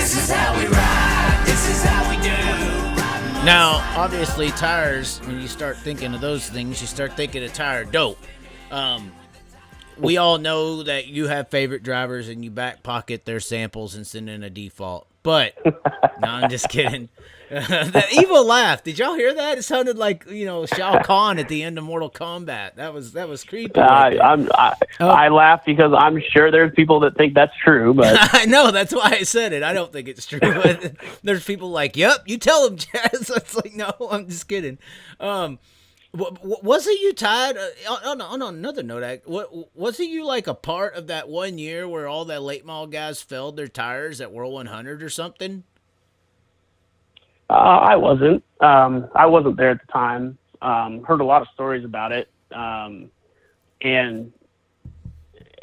This is how we ride. This is how we do. Now, obviously, tires, when you start thinking of those things, you start thinking of tire dope. We all know that you have favorite drivers and you back pocket their samples and send in a default. But, no, I'm just kidding. That evil laugh. Did y'all hear that? It sounded like, Shao Kahn at the end of Mortal Kombat. That was creepy. I laugh because I'm sure there's people that think that's true, but I know, that's why I said it. I don't think it's true. But there's people like, yep, you tell them, Chaz. It's like, no, I'm just kidding. Wasn't you tied on another note? Wasn't you like a part of that one year where all the late model guys failed their tires at World 100 or something? I wasn't. I wasn't there at the time. Heard a lot of stories about it, and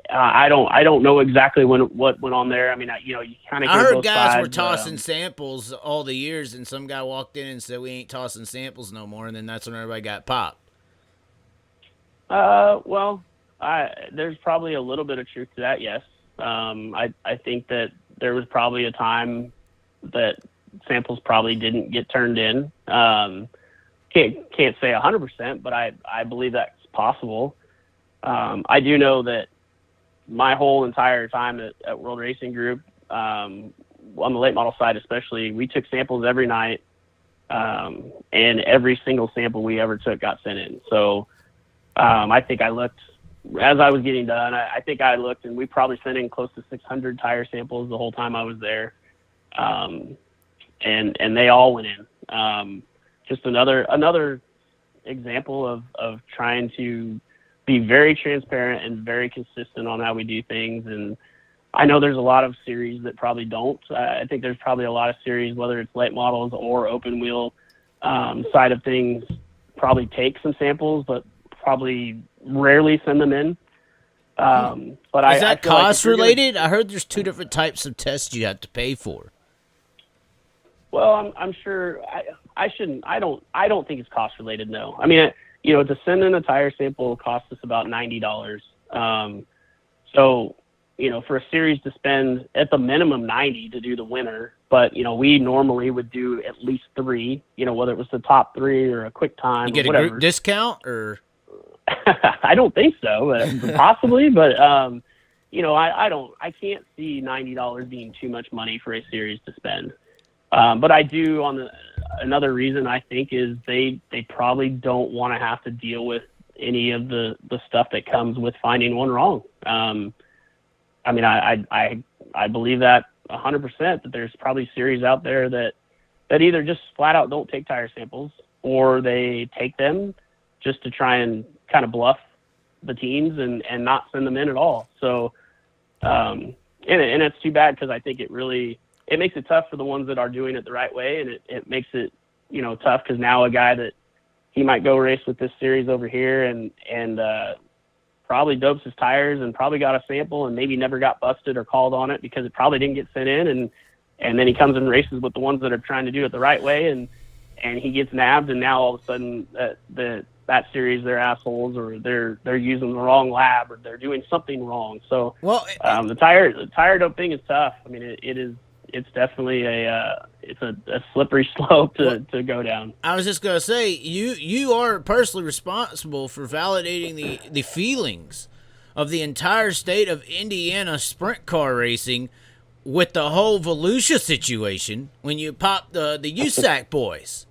I don't know exactly what went on there. I mean, you kind of. I heard guys were tossing samples all the years, and some guy walked in and said, "We ain't tossing samples no more," and then that's when everybody got popped. Well, there's probably a little bit of truth to that. Yes, I think that there was probably a time that samples probably didn't get turned in. Can't say 100%, but I believe that's possible. I do know that my whole entire time at World Racing Group, on the late model side especially, we took samples every night, and every single sample we ever took got sent in. So I think I looked, as I was getting done, I think I looked, and we probably sent in close to 600 tire samples the whole time I was there. And they all went in. Just another example of trying to be very transparent and very consistent on how we do things. And I know there's a lot of series that probably don't. I think there's probably a lot of series, whether it's late models or open wheel side of things, probably take some samples, but probably rarely send them in. But is that cost related? I heard there's two different types of tests you have to pay for. Well, I'm sure I shouldn't. I don't think it's cost related. No, I mean, to send in a tire sample costs us about $90. So, for a series to spend at the minimum $90 to do the winner, but we normally would do at least 3. Whether it was the top 3 or a quick time. You get or a group discount, or I don't think so, possibly, but I can't see $90 being too much money for a series to spend. But I do another reason I think is they probably don't want to have to deal with any of the stuff that comes with finding one wrong. I mean, I believe that 100% that there's probably series out there that either just flat out don't take tire samples, or they take them just to try and kind of bluff the teams and not send them in at all. So, and it's too bad, because I think it makes it tough for the ones that are doing it the right way. And it makes it, tough, because now a guy that he might go race with this series over here and probably dopes his tires and probably got a sample and maybe never got busted or called on it because it probably didn't get sent in. And then he comes and races with the ones that are trying to do it the right way. And he gets nabbed. And now all of a sudden that series, they're assholes, or they're using the wrong lab, or they're doing something wrong. So, the tire dope thing is tough. I mean, it's definitely a slippery slope to go down. I was just gonna say, you are personally responsible for validating the feelings of the entire state of Indiana sprint car racing with the whole Volusia situation when you popped the USAC boys.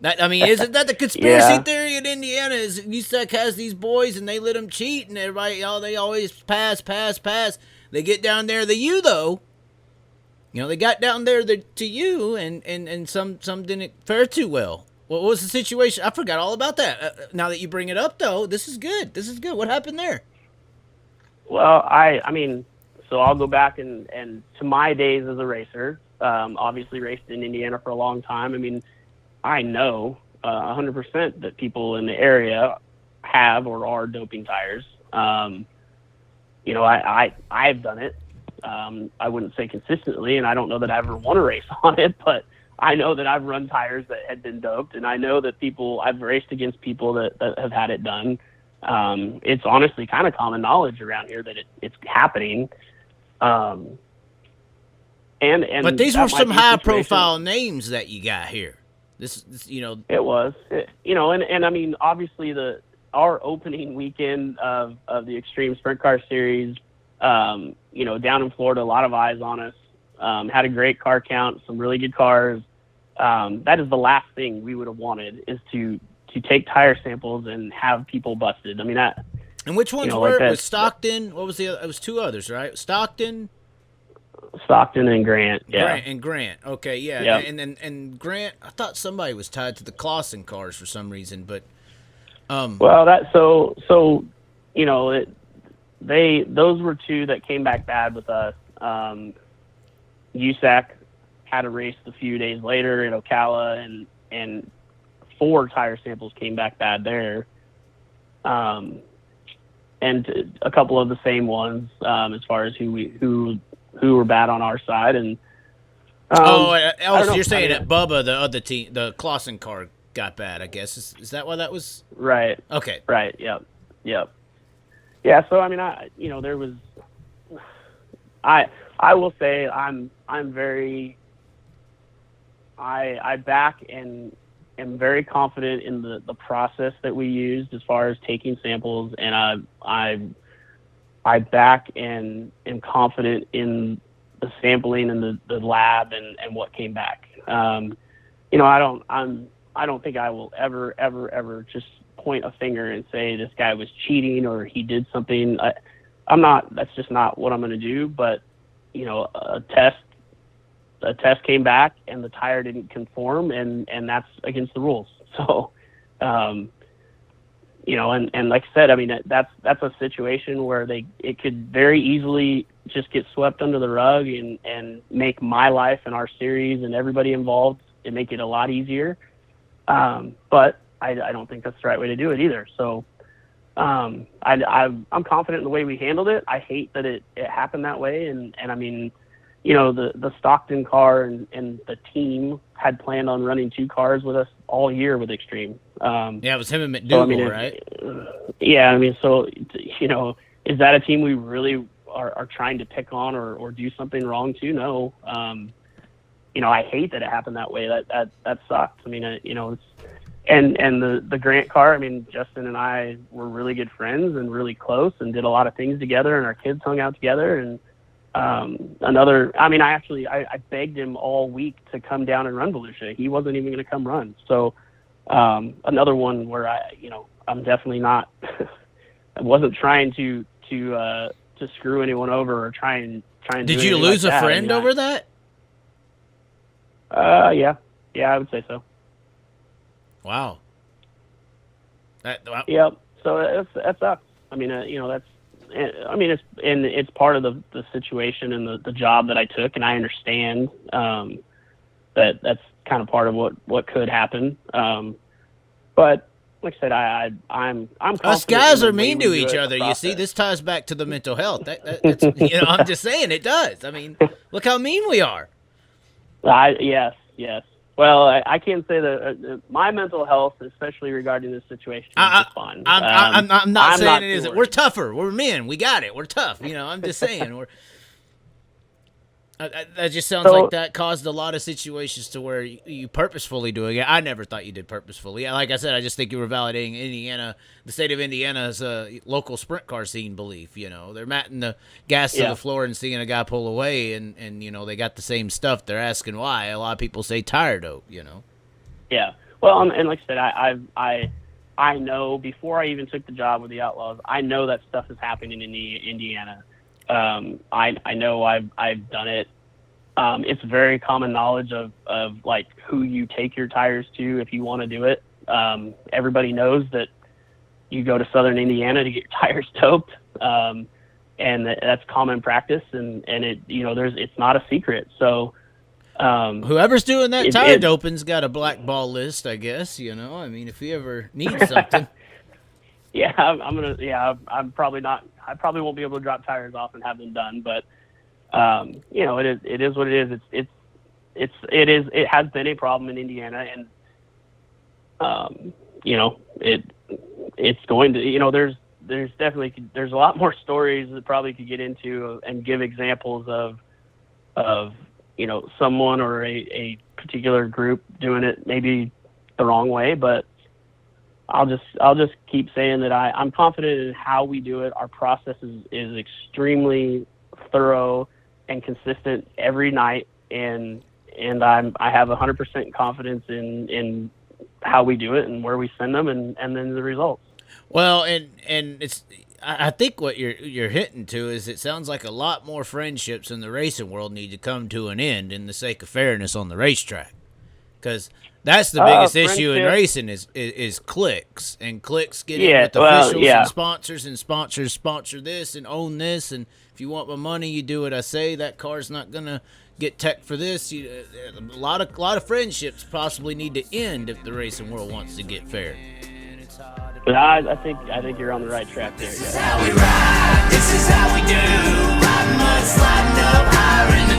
Isn't that the conspiracy theory in Indiana? Is USAC has these boys and they let them cheat, and everybody, they always pass. They get down there to you, though. They got down there to you, and some didn't fare too well. What was the situation? I forgot all about that. Now that you bring it up, though, this is good. What happened there? Well, I mean, so I'll go back and to my days as a racer. Obviously raced in Indiana for a long time. I mean, I know 100% that people in the area have or are doping tires. I've done it. I wouldn't say consistently, and I don't know that I ever won a race on it, but I know that I've run tires that had been doped, and I know that I've raced against people that have had it done. It's honestly kind of common knowledge around here that it's happening. But these that were might some be a high situation. profile names that you got here. This It was, and I mean, obviously our opening weekend of the Extreme Sprint Car Series, down in Florida, a lot of eyes on us. Had a great car count, some really good cars. That is the last thing we would have wanted, is to take tire samples and have people busted. I mean, that. And which ones were it? Was Stockton? What was the other? It was two others, right? Stockton and Grant. Yeah. Grant. Okay, yeah. Yep. And Grant, I thought somebody was tied to the Clausen cars for some reason, but well, those were two that came back bad with us. USAC had a race a few days later at Ocala, and 4 tire samples came back bad there. And a couple of the same ones, as far as who were bad on our side. And so you're saying that Bubba, the other team, the Clausen car, got bad, I guess. Is that why that was? Right. Okay. Right. Yep. Yeah. So I mean, there was. I will say I'm very. I back and am very confident in the process that we used as far as taking samples, and I back and am confident in the sampling and the lab and what came back. I don't think I will ever just point a finger and say this guy was cheating or he did something. I'm not. That's just not what I'm going to do. But a test came back and the tire didn't conform, and that's against the rules. So, and like I said, I mean, that's a situation where it could very easily just get swept under the rug and make my life and our series and everybody involved, and make it a lot easier. But I don't think that's the right way to do it either. So, I'm confident in the way we handled it. I hate that it happened that way. And I mean, the Stockton car and the team had planned on running 2 cars with us all year with Extreme. It was him and McDougal, right? Yeah. I mean, so, is that a team we really are trying to pick on or do something wrong to? No. I hate that it happened that way. That sucks. I mean, it's, and the Grant car, I mean, Justin and I were really good friends and really close and did a lot of things together, and our kids hung out together. And I begged him all week to come down and run Volusia. He wasn't even going to come run. So another one where I'm definitely not. I wasn't trying to screw anyone over or try and. Did you lose a friend over that? Yeah, I would say so. Wow. Yep. So that sucks. I mean, it's part of the situation and the job that I took, and I understand that that's kind of part of what could happen. But like I said, I'm confident. Us guys are mean to each other. You see, this ties back to the mental health. That's, I'm just saying it does. I mean, look how mean we are. Yes. Well, I can't say that my mental health, especially regarding this situation, is just fine. I'm not saying it isn't. We're tougher. We're men. We got it. We're tough. I'm just saying. That just sounds like that caused a lot of situations to where you purposefully doing it. I never thought you did purposefully. Like I said, I just think you were validating Indiana, the state of Indiana's local sprint car scene belief. They're matting the gas to the floor and seeing a guy pull away, and they got the same stuff. They're asking why. A lot of people say tire dope. Yeah. Well, and like I said, I know before I even took the job with the Outlaws, I know that stuff is happening in Indiana. I know I've done it. It's very common knowledge of like who you take your tires to if you want to do it. Everybody knows that you go to Southern Indiana to get your tires doped. And that's common practice, and it's not a secret. So, whoever's doing that tire doping's got a black ball list, I guess, I mean, if he ever needs something. Yeah, I'm probably not. I probably won't be able to drop tires off and have them done, but it is what it is. It has been a problem in Indiana, and it's going to. There's a lot more stories that probably could get into and give examples of someone or a particular group doing it maybe the wrong way, but I'll just keep saying that I'm confident in how we do it. Our process is extremely thorough and consistent every night, and I have 100% confidence in how we do it and where we send them, and then the results. Well, and it's, I think what you're hitting to is, it sounds like a lot more friendships in the racing world need to come to an end in the sake of fairness on the racetrack, because that's the biggest issue in racing is cliques, and cliques get in with officials and sponsors sponsor this and own this, and if you want my money, you do what I say. That car's not gonna get tech for this. A lot of friendships possibly need to end if the racing world wants to get fair. But I think you're on the right track there. This is how we ride. This is how we do. Riding mud, sliding up higher in the